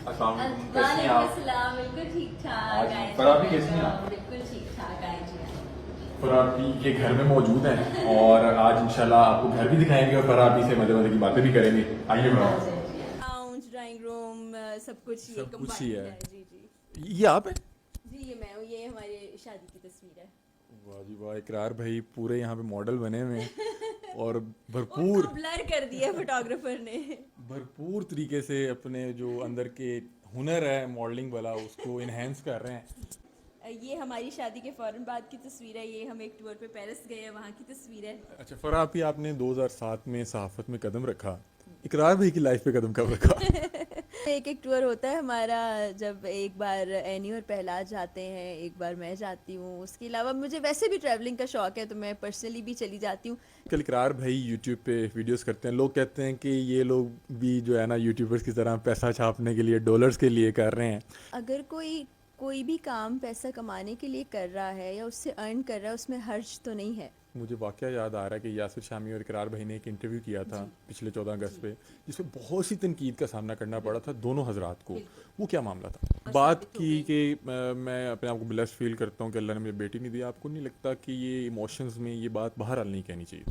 अस्सलाम, बिल्कुल ठीक ठाक आए फराबी कैसी हैं आप? बिल्कुल ठीक ठाक आए जी। फराबी के घर में मौजूद हैं और आज इंशाल्लाह आपको घर भी दिखाएंगे और फराबी से मजे मजे की बातें भी करेंगे। आइए फराबी। लाउंज, ड्राइंग रूम, सब कुछ ये सब कुछ ही combined है। जी जी ये आप है? जी, ये मैं हूँ। ये हमारे शादी की तस्वीर है। वाह जी वाह, इकरार भाई पूरे यहाँ पे मॉडल बने हुए हैं और उनको भरपूर ब्लर कर दिया फोटोग्राफर ने। भरपूर तरीके से अपने जो अंदर के हुनर है मॉडलिंग वाला उसको इनहेंस कर रहे हैं। ये हमारी शादी के फौरन बाद की तस्वीर है। ये हम एक टूर पे पेरिस गए हैं, वहाँ की तस्वीर है। अच्छा फराबी, आपने 2007 में सहाफत में कदम रखा, इकरार भाई की लाइफ पे कदम कब रखा? एक एक टूर होता है हमारा। जब एक बार एनी और पहलाज जाते हैं, एक बार मैं जाती हूँ। उसके अलावा मुझे वैसे भी ट्रैवलिंग का शौक है, तो मैं पर्सनली भी चली जाती हूँ। कल इकरार भाई यूट्यूब पे वीडियोस करते हैं, लोग कहते हैं कि ये लोग भी जो है ना यूट्यूबर्स की तरह पैसा छापने के लिए डॉलर्स के लिए कर रहे हैं। अगर कोई भी काम पैसा कमाने के लिए कर रहा है या उससे अर्न कर रहा है, उसमें हर्ज तो नहीं है। मुझे वाकया याद आ रहा है कि यासिर शामी और इकरार भाई ने एक इंटरव्यू किया था पिछले 14 अगस्त पे, जिसमें बहुत सी तनकीद का सामना करना पड़ा था दोनों हजरात को। वो क्या मामला था? बात की कि मैं अपने आप को ब्लेस्ड फील करता हूँ कि अल्लाह ने मुझे बेटी नहीं दी। आपको नहीं लगता कि ये इमोशंस में ये बात बहरहाल नहीं कहनी चाहिए?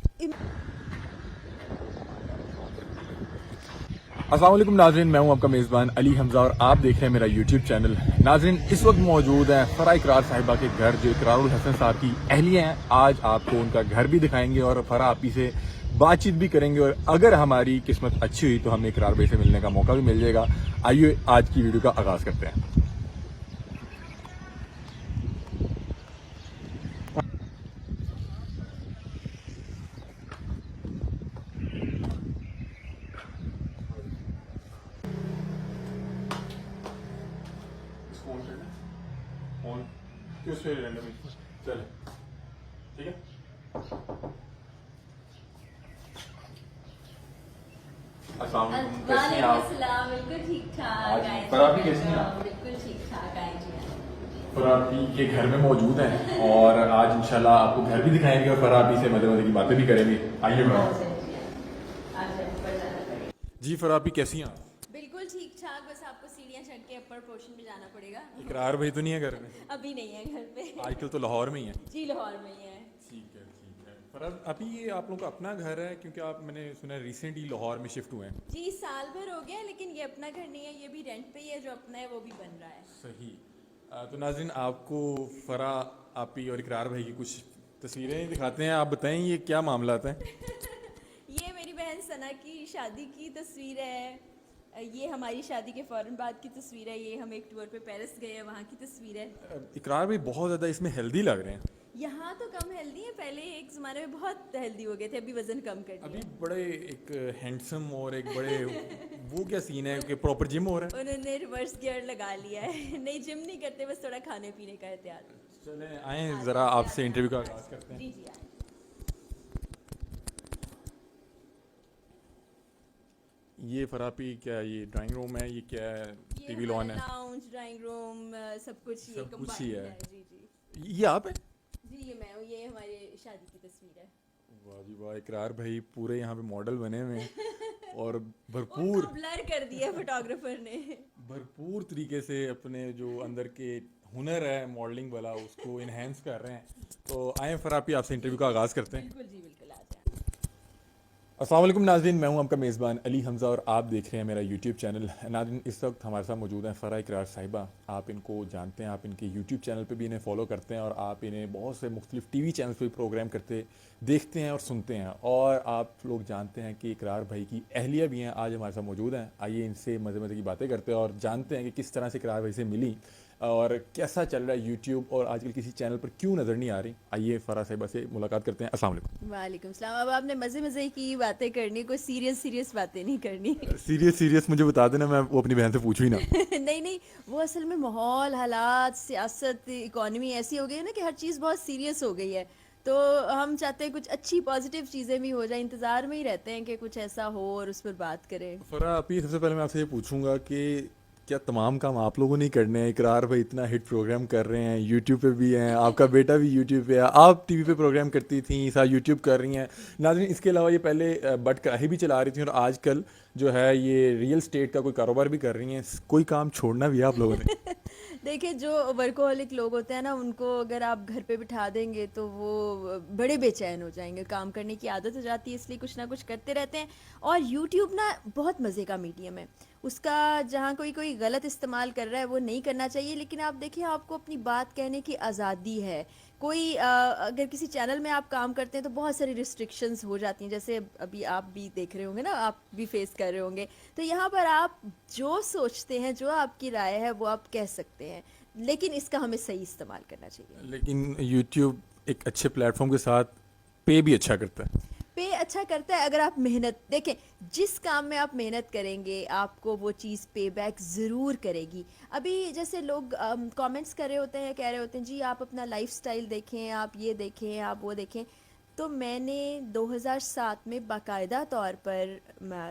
अस्सलाम वालेकुम नाज़रीन, मैं हूं आपका मेज़बान अली हमजा और आप देख रहे हैं मेरा यूट्यूब चैनल। नाज़रीन, इस वक्त मौजूद हैं फरा इकरार साहिबा के घर, जो इकरारुल हसन साहब की अहलिया हैं। आज आपको उनका घर भी दिखाएंगे और फरा आपी से बातचीत भी करेंगे, और अगर हमारी किस्मत अच्छी हुई तो हमें इकरार भाई से मिलने का मौका भी मिल जाएगा। आइए आज की वीडियो का आगाज़ करते हैं। चले ठीक है। अस्सलाम, बिल्कुल ठीक ठाक आए जी। फराबी कैसी हैं आप? बिल्कुल ठीक ठाक आए जी। फराबी के घर में मौजूद हैं और आज इंशाल्लाह आपको घर भी दिखाएंगे और फराबी से मजे मजे की बातें भी करेंगे। आइए फराबी। जी फराबी कैसी हैं आप? बिल्कुल ठीक ठाक, बस आपको सीढ़ियाँ चढ़ के अपर पोर्शन में जाना पड़ेगा। इकरार भाई तो नहीं है घर में? अभी नहीं है घर पे। आजकल तो लाहौर में ही है। जी, लाहौर में ही है। ठीक है ठीक है। फराब अभी ये आप लोगों का अपना घर है, क्योंकि आप मैंने सुना है रिसेंटली लाहौर में शिफ्ट हुए हैं। जी, साल भर हो गया, लेकिन ये अपना घर नहीं है, ये भी रेंट पे ही है। जो अपना है वो भी बन रहा है। सही। तो नाज़रीन, आपको फरा आपी और इकरार भाई की कुछ तस्वीरें दिखाते हैं। आप बताएं ये क्या मामला है? ये मेरी बहन सना की शादी की तस्वीर है। ये हमारी शादी के फौरन बाद की तस्वीर है। ये हम एक टूर पे पेरिस गए हैं, वहाँ की तस्वीर है। इकरार भाई बहुत ज़्यादा इसमें हेल्दी लग रहे हैं। यहाँ तो कम हेल्दी है, पहले एक ज़माने में बहुत हेल्दी हो गए थे, अभी वज़न कम कर अभी दिया। बड़े एक हैंडसम और एक बड़े वो क्या सीन है कि प्रॉपर जिम हो रहा है? उन्होंने रिवर्स गियर लगा लिया है। नहीं, जिम नहीं करते, बस थोड़ा खाने पीने का एहतियात। चले आए ज़रा आपसे इंटरव्यू का आगाज़ करते हैं। जी जी आए। ये फरापी क्या, ये ड्राइंग रूम है, ये क्या है? ये टीवी लॉन है? लाउंज, ड्राइंग रूम, सब कुछ ये सब कुछ ही combined है। है। जी जी ये आप है? जी, ये मैं हूँ। ये हमारे शादी की तस्वीर है। वाह जी वाह, इकरार भाई पूरे यहाँ पे मॉडल बने हुए हैं और भरपूर उनको ब्लर कर दिया फोटोग्राफर ने। भरपूर तरीके से अपने जो अंदर के हुनर है मॉडलिंग वाला उसको इनहेंस कर रहे हैं। तो आए फरापी आपसे इंटरव्यू का आगाज़ करते हैं। बिल्कुल जी, बिल्कुल आ जाए। अस्सलाम वालेकुम नाज़रीन, मैं हूं आपका मेज़बान अली हमजा और आप देख रहे हैं मेरा यूट्यूब चैनल। नाज़रीन, इस वक्त हमारे साथ मौजूद हैं फ़रा इकरार साहिबा। आप इनको जानते हैं, आप इनके यूट्यूब चैनल पे भी इन्हें फॉलो करते हैं और आप इन्हें बहुत से मुख्तलिफ टीवी चैनल्स पे प्रोग्राम करते देखते हैं और सुनते हैं। और आप लोग जानते हैं कि इकरार भाई की अहलिया भी हैं, आज हमारे साथ मौजूद हैं। आइए इनसे मज़े मज़े की बातें करते हैं और जानते हैं कि किस तरह से इकरार भाई से मिली और कैसा चल रहा है यूट्यूब, और आजकल किसी चैनल पर क्यों नज़र नहीं आ रही। आइए फ़रा साहिबा से मुलाकात करते हैं। अस्सलाम वालेकुम। वालेकुम सलाम। अब आपने मज़े मज़े की बातें करनी, कोई सीरियस बातें नहीं करनी। सीरियस मुझे बता देना, मैं वो अपनी बहन से पूछूँ ही ना। नहीं नहीं, वो असल में माहौल, हालात, सियासत, इकोनॉमी ऐसी हो गई है ना कि हर चीज़ बहुत सीरियस हो गई है। तो हम चाहते हैं कुछ अच्छी पॉजिटिव चीज़ें भी हो जाए, इंतज़ार में ही रहते हैं कि कुछ ऐसा हो और उस पर बात करें। फरा अभी सबसे पहले मैं आपसे ये पूछूंगा कि क्या तमाम काम आप लोगों ने ही करने हैं? इकरार भाई इतना हिट प्रोग्राम कर रहे हैं, यूट्यूब पे भी हैं, आपका बेटा भी यूट्यूब पे है, आप टीवी पे प्रोग्राम करती थी, साथ यूट्यूब कर रही हैं। नाज़रीन, इसके अलावा ये पहले बट कढ़ाई भी चला रही थी और आजकल जो है ये रियल स्टेट का कोई कारोबार भी कर रही हैं। कोई काम छोड़ना भी है आप लोगों ने? देखिए, जो वर्कोहॉलिक लोग होते हैं ना, उनको अगर आप घर पे बिठा देंगे तो वो बड़े बेचैन हो जाएंगे, काम करने की आदत हो जाती है, इसलिए कुछ ना कुछ करते रहते हैं। और यूट्यूब ना बहुत मज़े का मीडियम है, उसका जहाँ कोई कोई गलत इस्तेमाल कर रहा है वो नहीं करना चाहिए, लेकिन आप देखिए, आपको अपनी बात कहने की आज़ादी है। कोई अगर किसी चैनल में आप काम करते हैं तो बहुत सारी रिस्ट्रिक्शंस हो जाती हैं, जैसे अभी आप भी देख रहे होंगे ना, आप भी फेस कर रहे होंगे। तो यहाँ पर आप जो सोचते हैं, जो आपकी राय है, वो आप कह सकते हैं, लेकिन इसका हमें सही इस्तेमाल करना चाहिए। लेकिन यूट्यूब एक अच्छे प्लेटफॉर्म के साथ पे भी अच्छा करता है। पे अच्छा करता है अगर आप मेहनत देखें, जिस काम में आप मेहनत करेंगे आपको वो चीज़ पे बैक ज़रूर करेगी। अभी जैसे लोग कमेंट्स कर रहे होते हैं, कह रहे होते हैं जी आप अपना लाइफस्टाइल देखें, आप ये देखें, आप वो देखें। तो मैंने 2007 में बाकायदा तौर पर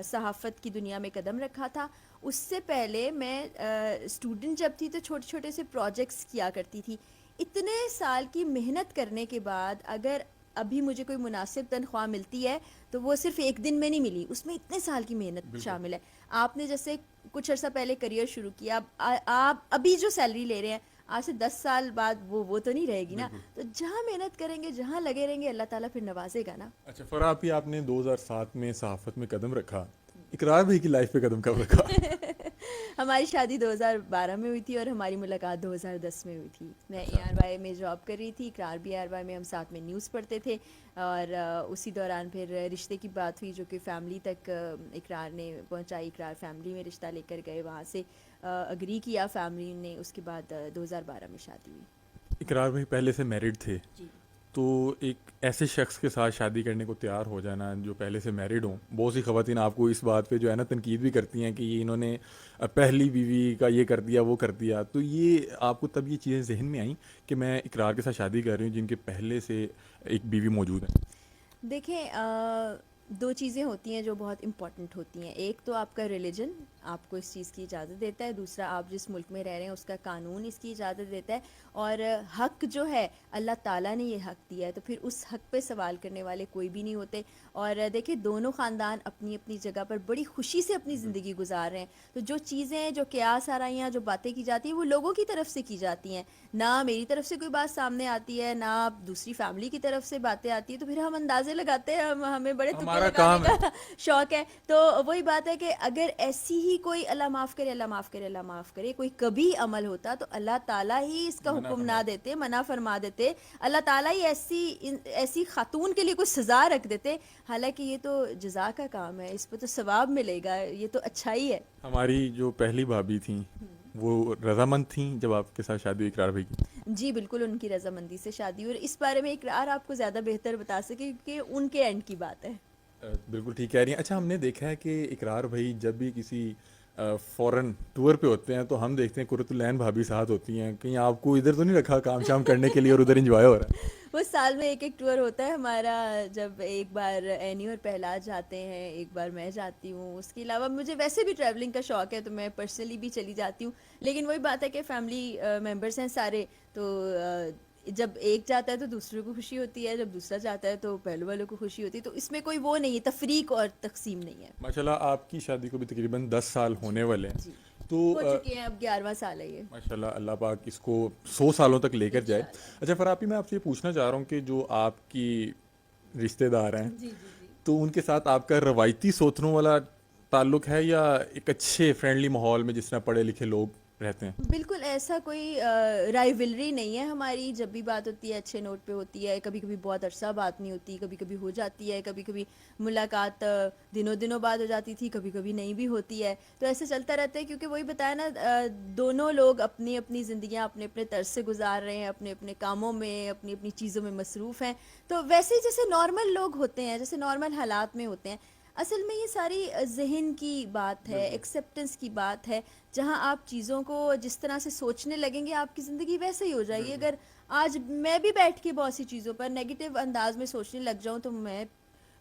सहाफ़त की दुनिया में कदम रखा था। उससे पहले मैं स्टूडेंट जब थी तो छोटे छोटे से प्रोजेक्ट्स किया करती थी। इतने साल की मेहनत करने के बाद अगर अभी मुझे कोई मुनासिब तनख्वाह मिलती है तो वो सिर्फ एक दिन में नहीं मिली, उसमें इतने साल की मेहनत शामिल है। आपने जैसे कुछ अर्सा पहले करियर शुरू किया, आप अभी जो सैलरी ले रहे हैं आज से 10 साल बाद वो तो नहीं रहेगी ना। तो जहाँ मेहनत करेंगे, जहाँ लगे रहेंगे, अल्लाह ताला फिर नवाजेगा ना। अच्छा फरा, आप ही आपने 2007 में सहाफ़त में कदम रखा, इकरार भाई की लाइफ पे कदम कब रखा? हमारी शादी 2012 में हुई थी और हमारी मुलाकात 2010 में हुई थी। मैं अच्छा। ARY में जॉब कर रही थी, इकरार भी ARY में, हम साथ में न्यूज़ पढ़ते थे। और उसी दौरान फिर रिश्ते की बात हुई, जो कि फ़ैमिली तक इकरार ने पहुंचाई। इकरार फैमिली में रिश्ता लेकर गए, वहाँ से अग्री किया फैमिली ने, उसके बाद 2012 में शादी हुई। इकरार भाई पहले से मैरिड थे, जी। तो एक ऐसे शख्स के साथ शादी करने को तैयार हो जाना जो पहले से मैरिड हों, बहुत सी ख़वातीन आपको इस बात पे जो है ना तनकीद भी करती हैं कि ये इन्होंने पहली बीवी का ये कर दिया, वो कर दिया। तो ये आपको तब ये चीज़ें जहन में आई कि मैं इकरार के साथ शादी कर रही हूँ जिनके पहले से एक बीवी मौजूद है? देखें, दो चीज़ें होती हैं जो बहुत इम्पॉर्टेंट होती हैं। एक तो आपका रिलीजन आपको इस चीज़ की इजाज़त देता है, दूसरा आप जिस मुल्क में रह रहे हैं उसका कानून इसकी इजाज़त देता है। और हक़ जो है अल्लाह ताला ने ये हक़ दिया है, तो फिर उस हक़ पे सवाल करने वाले कोई भी नहीं होते। और देखिए, दोनों ख़ानदान अपनी अपनी जगह पर बड़ी खुशी से अपनी ज़िंदगी गुजार रहे हैं। तो जो चीज़ें, जो क़यास आराइयाँ, जो बातें की जाती हैं, वो लोगों की तरफ से की जाती हैं, ना मेरी तरफ से कोई बात सामने आती है, ना दूसरी फैमिली की तरफ से बातें आती हैं। तो फिर हम अंदाज़े लगाते हैं, हमें बड़े तुक्के हमारा लगाने काम है। का शौक है। तो वही बात है कि अगर ऐसी ही कोई अल्लाह माफ़ करे, अल्लाह माफ़ करे, अल्लाह माफ़ करे, कोई कभी अमल होता तो अल्लाह ताला ही इसका मना हुक्म फरमा ना देते, मना फरमा देते। अल्लाह ताला ही ऐसी खातून के लिए कोई सज़ा रख देते। हालांकि ये तो जज़ा का काम है, इस पर तो सवाब मिलेगा, ये तो अच्छाई है। हमारी जो पहली भाभी थी वो रजामंद थी जब आपके साथ शादी हुई इकरार भाई की? जी बिल्कुल, उनकी रजामंदी से शादी हुई। और इस बारे में इकरार आपको ज़्यादा बेहतर बता सके क्योंकि उनके एंड की बात है। बिल्कुल ठीक कह रही हैं। अच्छा, हमने देखा है कि इकरार भाई जब भी किसी फॉरेन टूर पे होते हैं तो हम देखते हैं कुर्तुलैन भाभी साथ होती हैं। कहीं आपको इधर तो नहीं रखा काम शाम करने के लिए और उधर एंजॉय हो रहा है? वो साल में एक एक टूर होता है हमारा, जब एक बार एनी और पहलाज जाते हैं, एक बार मैं जाती हूँ। उसके अलावा मुझे वैसे भी ट्रैवलिंग का शौक है, तो मैं पर्सनली भी चली जाती हूँ। लेकिन वही बात है कि फैमिली मेम्बर्स हैं सारे, तो जब एक जाता है तो दूसरे को खुशी होती है, जब दूसरा जाता है तो पहले वालों को खुशी होती है। तो इसमें कोई वो नहीं है, तफरीक और तकसीम नहीं है। माशाल्लाह, आपकी शादी को भी तकरीबन 10 साल होने वाले हैं। जी, तो हो चुके हैं, अब 11वां साल है ये। माशाल्लाह, अल्लाह पाक इसको 100 सालों तक लेकर जाए। इंशाल्लाह। अच्छा फरापी, मैं आपसे ये पूछना चाह रहा हूँ कि जो आपकी रिश्तेदार हैं, जी जी जी। तो उनके साथ आपका रवायती सोचने वाला ताल्लुक है या एक अच्छे फ्रेंडली माहौल में जिस तरह पढ़े लिखे लोग रहते हैं? बिल्कुल ऐसा कोई राइवलरी नहीं है हमारी। जब भी बात होती है अच्छे नोट पे होती है। कभी कभी बहुत अरसा बात नहीं होती, कभी कभी हो जाती है, कभी कभी मुलाकात दिनों दिनों बाद हो जाती थी, कभी कभी नहीं भी होती है। तो ऐसे चलता रहता है, क्योंकि वही बताया ना, दोनों लोग अपनी अपनी ज़िंदगियां अपने अपने तर्ज से गुजार रहे हैं, अपने अपने कामों में, अपनी अपनी चीज़ों में मसरूफ़ हैं। तो वैसे ही जैसे नॉर्मल लोग होते हैं, जैसे नॉर्मल हालात में होते हैं। असल में ये सारी जहन की बात है, एक्सेप्टेंस की बात है। जहाँ आप चीज़ों को जिस तरह से सोचने लगेंगे, आपकी ज़िंदगी वैसे ही हो जाएगी। अगर आज मैं भी बैठ के बहुत सी चीज़ों पर नेगेटिव अंदाज में सोचने लग जाऊँ, तो मैं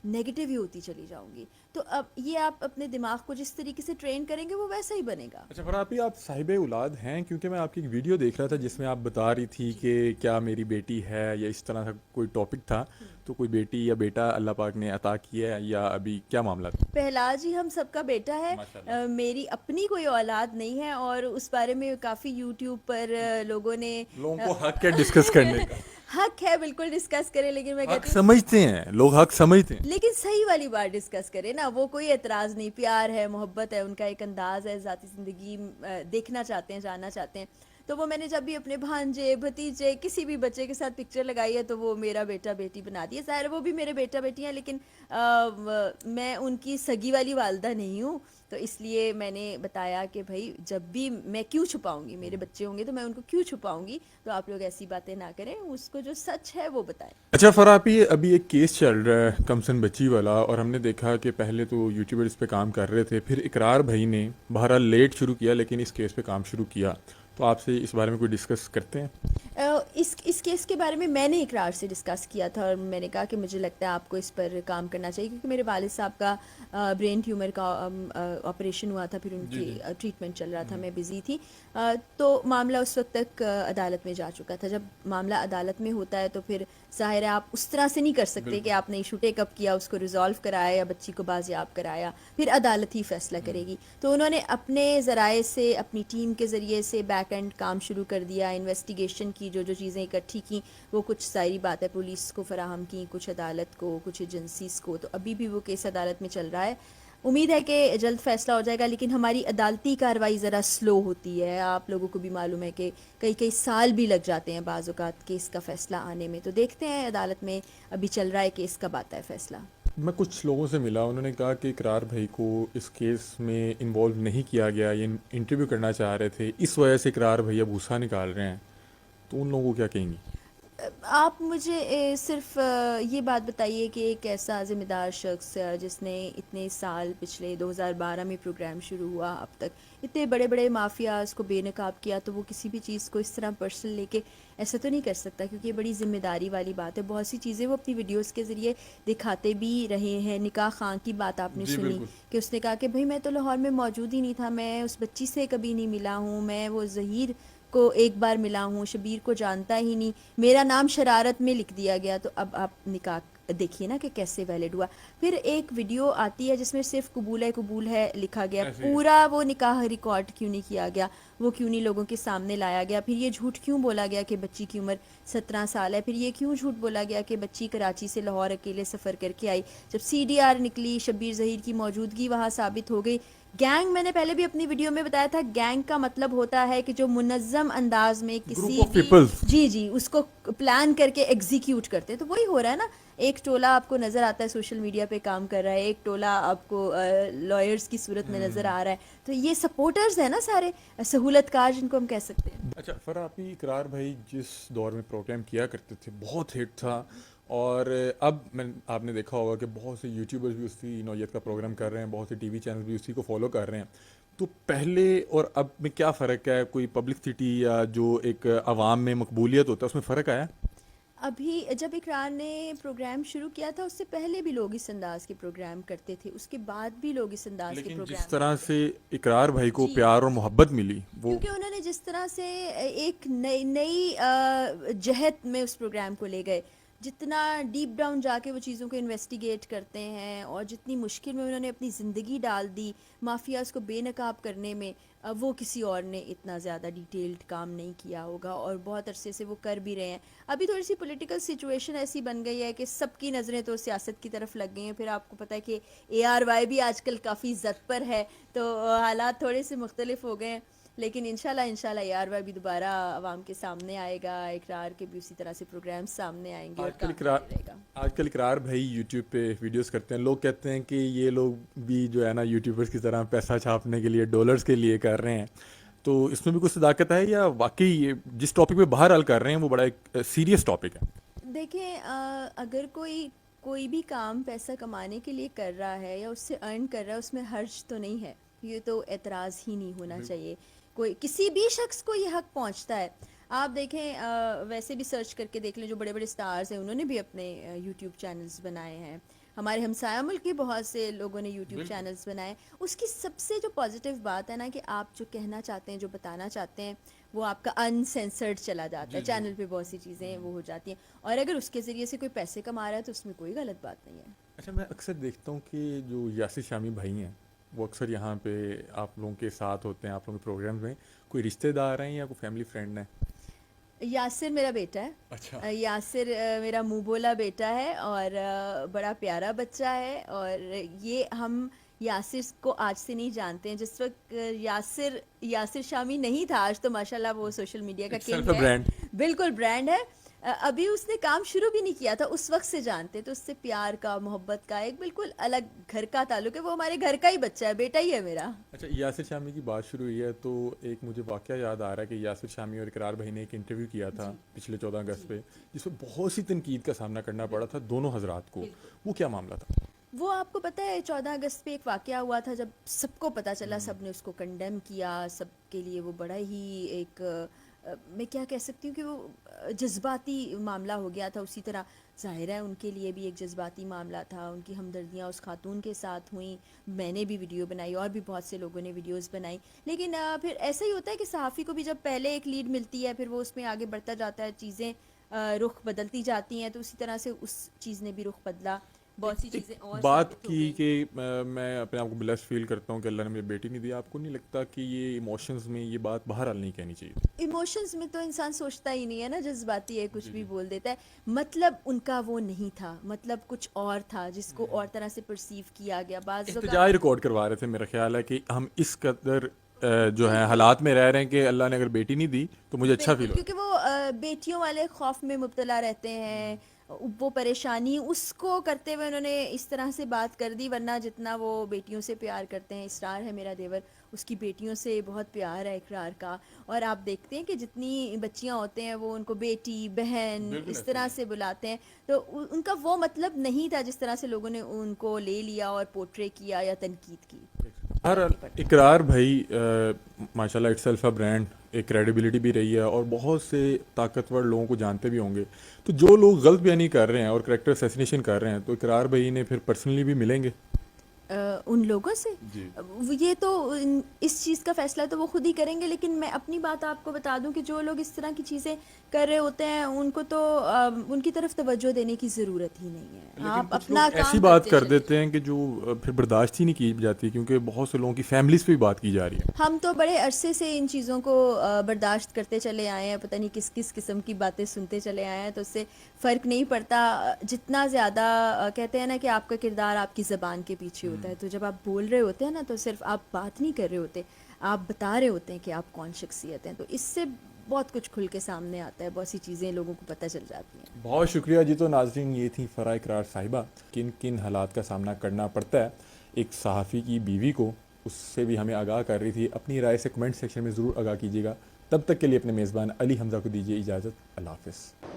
नेगेटिव ही होती चली जाऊंगी। तो अब ये आप अपने दिमाग को जिस तरीके से ट्रेन करेंगे वो वैसा ही बनेगा। अच्छा फरापी, आप साहिब औलाद हैं? क्योंकि मैं आपकी एक वीडियो देख रहा था जिसमें आप बता रही थी कि क्या मेरी बेटी है, या इस तरह का कोई टॉपिक था। तो कोई बेटी या बेटा अल्लाह पाक ने अता किया है, या अभी क्या मामला था? पहला जी हम सबका बेटा है। माशाल्लाह। मेरी अपनी कोई औलाद नहीं है, और उस बारे में काफ़ी यूट्यूब पर लोगों ने लोगों अ, को हक है डिस्कस करने का। हक है, बिल्कुल डिस्कस करें, लेकिन मैं हक कहती हूँ समझते हैं लोग, हक समझते हैं। लेकिन सही वाली बात डिस्कस करें ना, वो कोई एतराज़ नहीं, प्यार है, मोहब्बत है, उनका एक अंदाज़ है, ज़ाती ज़िंदगी देखना चाहते हैं, जानना चाहते हैं। तो वो मैंने जब भी अपने भांजे भतीजे किसी भी बच्चे के साथ पिक्चर लगाई है तो वो मेरा बेटा बेटी बना दिया। ज़ाहिर है वो भी मेरे बेटा बेटी हैं, लेकिन मैं उनकी सगी वाली वालदा नहीं हूँ। तो इसलिए मैंने बताया कि भाई जब भी मैं क्यों छुपाऊंगी, मेरे बच्चे होंगे तो मैं उनको क्यों छुपाऊंगी, तो आप लोग ऐसी बातें ना करें, उसको जो सच है वो बताएं। अच्छा फरापी, अभी एक केस चल रहा है कमसन बच्ची वाला, और हमने देखा कि पहले तो यूट्यूबर इस पे काम कर रहे थे, फिर इकरार भाई ने बहरहाल लेट शुरू किया लेकिन इस केस पे काम शुरू किया। तो आपसे इस बारे में कोई डिस्कस करते हैं? इस केस के बारे में मैंने इकरार से डिस्कस किया था, और मैंने कहा कि मुझे लगता है आपको इस पर काम करना चाहिए, क्योंकि मेरे वालिद साहब का ब्रेन ट्यूमर का ऑपरेशन हुआ था, फिर उनकी ट्रीटमेंट चल रहा था, मैं बिज़ी थी। तो मामला उस वक्त तक अदालत में जा चुका था। जब मामला अदालत में होता है तो फिर ज़ाहिर है आप उस तरह से नहीं कर सकते कि आपने इशू टेकअप किया, उसको रिजॉल्व कराया या बच्ची को बाजियाब कराया, फिर अदालत ही फैसला करेगी। तो उन्होंने अपने ज़राए से, अपनी टीम के ज़रिए से बैक एंड काम शुरू कर दिया, इन्वेस्टिगेशन की, जो जो चीज़ें इकट्ठी की वो कुछ सारी बात है पुलिस को फराहम की, कुछ अदालत को, कुछ एजेंसीज़ को। तो अभी भी वो केस अदालत में चल रहा है। उम्मीद है कि जल्द फैसला हो जाएगा, लेकिन हमारी अदालती कार्रवाई ज़रा स्लो होती है। आप लोगों को भी मालूम है कि कई कई साल भी लग जाते हैं बाज़ औक़ात केस का फ़ैसला आने में। तो देखते हैं अदालत में अभी चल रहा है केस, कब आता है फ़ैसला। मैं कुछ लोगों से मिला, उन्होंने कहा कि इकरार भाई को इस केस में इन्वॉल्व नहीं किया गया, ये इंटरव्यू करना चाह रहे थे, इस वजह से इकरार भैया भूसा निकाल रहे हैं। तो उन लोगों को क्या कहेंगी? आप मुझे सिर्फ ये बात बताइए कि एक ऐसा ज़िम्मेदार शख्स जिसने इतने साल, पिछले 2012 में प्रोग्राम शुरू हुआ, अब तक इतने बड़े बड़े माफियाज़ को बेनकाब किया, तो वो किसी भी चीज़ को इस तरह पर्सनल लेके ऐसा तो नहीं कर सकता, क्योंकि ये बड़ी ज़िम्मेदारी वाली बात है। बहुत सी चीज़ें वो अपनी वीडियोस के ज़रिए दिखाते भी रहे हैं। निकाह खां की बात आपने जी सुनी बिल्कुल। कि उसने कहा कि भाई मैं तो लाहौर में मौजूद ही नहीं था, मैं उस बच्ची से कभी नहीं मिला हूँ, मैं वो ज़हीर को एक बार मिला हूँ, शबीर को जानता ही नहीं, मेरा नाम शरारत में लिख दिया गया। तो अब आप निकाह देखिए ना कि कैसे वैलिड हुआ। फिर एक वीडियो आती है जिसमें सिर्फ कबूल है लिखा गया, ऐसे ही। पूरा वो निकाह रिकॉर्ड क्यों नहीं किया गया, वो क्यों नहीं लोगों के सामने लाया गया। फिर ये झूठ क्यों बोला गया कि बच्ची की उम्र 17 साल है, फिर ये क्यों झूठ बोला गया कि बच्ची कराची से लाहौर अकेले सफ़र करके आई। जब CDR निकली, शबीर ज़हीर की मौजूदगी वहाँ साबित हो गई। गैंग, मैंने पहले भी अपनी वीडियो में बताया था, गैंग का मतलब होता है कि जो मुनज़्ज़म अंदाज में ग्रुप किसी ऑफ भी, पीपल्स। जी जी, उसको प्लान करके एग्जीक्यूट करते हैं। तो वही हो रहा है ना, एक टोला आपको नज़र आता है सोशल मीडिया पे काम कर रहा है, एक टोला आपको लॉयर्स की सूरत में नज़र आ रहा है। तो ये सपोर्टर्स है ना सारे, सहूलतकार जिनको हम कह सकते हैं। अच्छा फरापी, इकरार भाई जिस दौर में प्रोग्राम किया करते थे बहुत हिट था, और अब मैं आपने देखा होगा कि बहुत से यूट्यूबर्स भी उसी नौयत का प्रोग्राम कर रहे हैं, बहुत से टीवी चैनल भी उसी को फॉलो कर रहे हैं। तो पहले और अब में क्या फ़र्क है? कोई पब्लिसिटी या जो एक आवाम में मकबूलियत होता है उसमें फ़र्क आया? अभी जब इकरार ने प्रोग्राम शुरू किया था, उससे पहले भी लोग इस अंदाज के प्रोग्राम करते थे, उसके बाद भी लोग इस अंदाज के लेकिन जिस प्रोग्राम तरह करते से इकरार भाई को जी, प्यार और मोहब्बत मिली वो। क्योंकि उन्होंने जिस तरह से एक नई नई जहत में उस प्रोग्राम को ले गए, जितना डीप डाउन जाके वो चीज़ों को इन्वेस्टिगेट करते हैं, और जितनी मुश्किल में उन्होंने अपनी ज़िंदगी डाल दी माफियाज़ को बेनकाब करने में, वो किसी और ने इतना ज़्यादा डिटेल्ड काम नहीं किया होगा, और बहुत अरसे से वो कर भी रहे हैं। अभी थोड़ी सी पॉलिटिकल सिचुएशन ऐसी बन गई है कि सबकी नज़रें तो सियासत की तरफ लग गई हैं। फिर आपको पता है कि ARY भी आजकल काफ़ी ज़द पर है, तो हालात थोड़े से मुख्तलिफ हो गए हैं। लेकिन इंशाल्लाह ARY भी दोबारा आवाम के सामने आएगा, इकरार के भी उसी तरह से प्रोग्राम सामने आएंगे और आजकल काम इकरार होते रहेगा। आजकल इकरार भाई यूट्यूब पे वीडियोस करते हैं, लोग कहते हैं कि ये लोग भी जो है ना यूट्यूबर्स की तरह पैसा छापने के लिए, डॉलर्स के लिए कर रहे हैं। तो इसमें भी कुछ सदाकत है, या वाकई ये जिस टॉपिक पे बाहर हल कर रहे हैं वो बड़ा एक सीरियस टॉपिक है? देखिए, अगर कोई कोई भी काम पैसा कमाने के लिए कर रहा है या उससे अर्न कर रहा है, उसमें हर्ज तो नहीं है, ये तो एतराज़ ही नहीं होना चाहिए। कोई किसी भी शख्स को ये हक पहुंचता है। आप देखें, वैसे भी सर्च करके देख लें, जो बड़े बड़े स्टार्स हैं उन्होंने भी अपने यूट्यूब चैनल्स बनाए हैं। ہمارے ہمسایہ ملک کے بہت سے لوگوں نے یوٹیوب چینلز بنائے. اس کی سب سے جو پازیٹیو بات ہے نا کہ آپ جو کہنا چاہتے ہیں جو بتانا چاہتے ہیں وہ آپ کا انسینسرڈ چلا جاتا ہے. چینل پہ بہت سی چیزیں وہ ہو جاتی ہیں اور اگر اس کے ذریعے سے کوئی پیسے کما رہا ہے تو اس میں کوئی غلط بات نہیں ہے. اچھا میں اکثر دیکھتا ہوں کہ جو یاسر شامی بھائی ہیں وہ اکثر یہاں پہ آپ لوگوں کے ساتھ ہوتے ہیں آپ لوگوں کے پروگرامز میں. کوئی رشتہ دار ہیں یا کوئی فیملی فرینڈ ہیں؟ یاسر میرا بیٹا ہے. اچھا. یاسر میرا منہ بولا بیٹا ہے اور بڑا پیارا بچہ ہے. اور یہ ہم یاسر کو آج سے نہیں جانتے ہیں. جس وقت یاسر شامی نہیں تھا, آج تو ماشاءاللہ وہ سوشل میڈیا کا اٹس کنگ سیلف اے ہے, برانڈ. بالکل برانڈ ہے. ابھی اس نے کام شروع بھی نہیں کیا تھا, اس وقت سے جانتے. تو اس سے پیار کا, محبت کا ایک بالکل الگ گھر کا تعلق ہے. وہ ہمارے گھر کا ہی بچہ ہے, بیٹا ہی ہے میرا. اچھا یاسر شامی کی بات شروع ہوئی ہے تو ایک مجھے واقعہ یاد آ رہا ہے کہ یاسر شامی اور اقرار بھائی نے ایک انٹرویو کیا تھا پچھلے 14 اگست پہ, جس میں بہت سی تنقید کا سامنا کرنا پڑا تھا دونوں حضرات کو. وہ کیا معاملہ تھا؟ وہ آپ کو پتہ ہے 14 اگست پہ ایک واقعہ ہوا تھا جب سب کو پتہ چلا, سب نے اس کو کنڈیم کیا. سب کے لیے وہ بڑا ہی ایک میں کیا کہہ سکتی ہوں کہ وہ جذباتی معاملہ ہو گیا تھا. اسی طرح ظاہر ہے ان کے لیے بھی ایک جذباتی معاملہ تھا. ان کی ہمدردیاں اس خاتون کے ساتھ ہوئیں. میں نے بھی ویڈیو بنائی اور بھی بہت سے لوگوں نے ویڈیوز بنائی. لیکن پھر ایسا ہی ہوتا ہے کہ صحافی کو بھی جب پہلے ایک لیڈ ملتی ہے پھر وہ اس میں آگے بڑھتا جاتا ہے, چیزیں رخ بدلتی جاتی ہیں. تو اسی طرح سے اس چیز نے بھی رخ بدلا, بہت سی چیزیں اور بات ثابت ہو کی گئیں. کہ میں اپنے آپ کو بلیس فیل کرتا ہوں کہ اللہ نے مجھے بیٹی نہیں دی. آپ کو نہیں لگتا کہ یہ ایموشنز میں یہ بات بہرحال نہیں کہنی چاہیے؟ ایموشنز میں تو انسان سوچتا ہی نہیں ہے نا, جذباتی ہے, کچھ بھی بول دیتا ہے. مطلب ان کا وہ نہیں تھا, مطلب کچھ اور تھا جس کو اور طرح سے پرسیو کیا گیا. بعض احتجاج ریکارڈ کروا رہے تھے میرا خیال ہے کہ ہم اس قدر جو ہے حالات میں رہ رہے ہیں کہ اللہ نے اگر بیٹی نہیں دی تو مجھے اچھا فیل ہو. کیونکہ وہ بیٹیوں والے خوف میں مبتلا رہتے ہیں, وہ پریشانی اس کو کرتے ہوئے انہوں نے اس طرح سے بات کر دی. ورنہ جتنا وہ بیٹیوں سے پیار کرتے ہیں, اسرار ہے میرا دیور, اس کی بیٹیوں سے بہت پیار ہے اقرار کا. اور آپ دیکھتے ہیں کہ جتنی بچیاں ہوتے ہیں وہ ان کو بیٹی, بہن اس طرح سے بلاتے ہیں. تو ان کا وہ مطلب نہیں تھا جس طرح سے لوگوں نے ان کو لے لیا اور پورٹرے کیا یا تنقید کی. ہر اقرار بھائی ماشاءاللہ اٹس سیلف اے برانڈ, ایک کریڈیبلٹی بھی رہی ہے اور بہت سے طاقتور لوگوں کو جانتے بھی ہوں گے. تو جو لوگ غلط بیانی کر رہے ہیں اور کریکٹر اسیسینیشن کر رہے ہیں تو اقرار بھائی نے پھر پرسنلی بھی ملیں گے ان لوگوں سے. جی. یہ تو اس چیز کا فیصلہ تو وہ خود ہی کریں گے. لیکن میں اپنی بات آپ کو بتا دوں کہ جو لوگ اس طرح کی چیزیں کر رہے ہوتے ہیں ان کو تو ان کی طرف توجہ دینے کی ضرورت ہی نہیں ہے. آپ اپنا کام ایسی بات کرتے کر چلیں. دیتے ہیں کہ جو پھر برداشت ہی نہیں کی جاتی, کیونکہ بہت سے لوگوں کی فیملیز پہ بھی بات کی جا رہی ہے. ہم تو بڑے عرصے سے ان چیزوں کو برداشت کرتے چلے آئے ہیں, پتہ نہیں کس کس قسم کی باتیں سنتے چلے آئے ہیں. تو اس سے فرق نہیں پڑتا. جتنا زیادہ کہتے ہیں نا کہ آپ کا کردار آپ کی زبان کے پیچھے ہوتا ہے. تو جب آپ بول رہے ہوتے ہیں نا تو صرف آپ بات نہیں کر رہے ہوتے, آپ بتا رہے ہوتے ہیں کہ آپ کون شخصیت ہیں. تو اس سے بہت کچھ کھل کے سامنے آتا ہے, بہت سی چیزیں لوگوں کو پتہ چل جاتی ہیں. بہت شکریہ جی. تو ناظرین یہ تھی فرح اقرار صاحبہ, کن کن حالات کا سامنا کرنا پڑتا ہے ایک صحافی کی بیوی کو, اس سے بھی ہمیں آگاہ کر رہی تھی. اپنی رائے سے کمنٹ سیکشن میں ضرور آگاہ کیجیے گا. تب تک کے لیے اپنے میزبان علی حمزہ کو دیجیے اجازت. اللہ حافظ.